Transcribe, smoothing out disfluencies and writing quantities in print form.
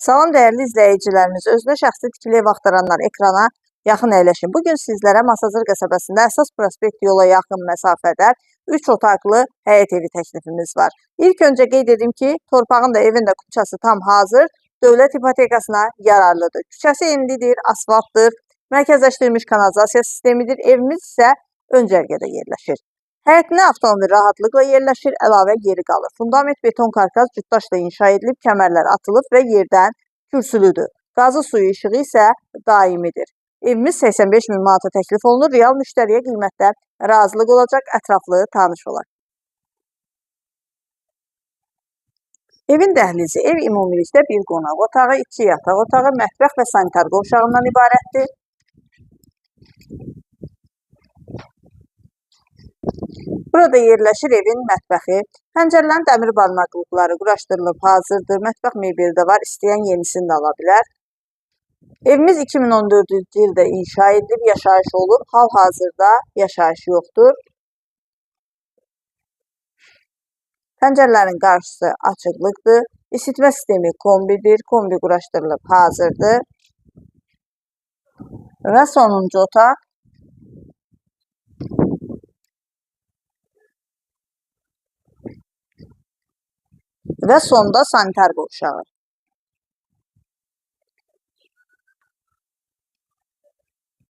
Salam dəyərli izləyicilərimiz, özünə şəxsi tikili ev axtaranlar ekrana yaxın əyləşin. Bugün sizlərə Masazır qəsəbəsində əsas prospekt yola yaxın məsafədə 3 otaqlı həyət evi təklifimiz var. İlk öncə qeyd edim ki, torpağın da evin də küçəsi tam hazır, dövlət ipotekasına yararlıdır. Küçəsi enlidir, asfaltdır, mərkəzləşdirilmiş kanalizasiya sistemidir. Evimiz isə ön cərgədə yerləşir. Həyətinə avtomobil rahatlıqla yerləşir, əlavə yeri qalır. Fundament beton karkaz cütdaşla inşa edilib, kəmərlər atılıb və yerdən kürsülüdür. Qazı suyu işığı isə daimidir. Evimiz 85 min manata təklif olunur. Real müştəriyə qiymətdə razılıq olacaq, ətraflı tanış olaq. Evin dəhlizi, ev ümumilikdə bir qonaq otağı, 2 yataq otağı, mətbəx və sanitar qovşağından ibarətdir. Burada yerləşir evin mətbəxi. Pəncərələrin dəmir barmaqlıqları quraşdırılıb hazırdır. Mətbəx mebeli də var, istəyən yenisini də ala bilər. Evimiz 2014-cü ildə inşa edilib, yaşayış olub. Hal-hazırda yaşayış yoxdur. Pəncərələrin qarşısı açıqlıqdır. İsitmə sistemi kombidir. Kombi quraşdırılıb hazırdır. Və sonuncu otaq. Və sonda sanitar qovşağı.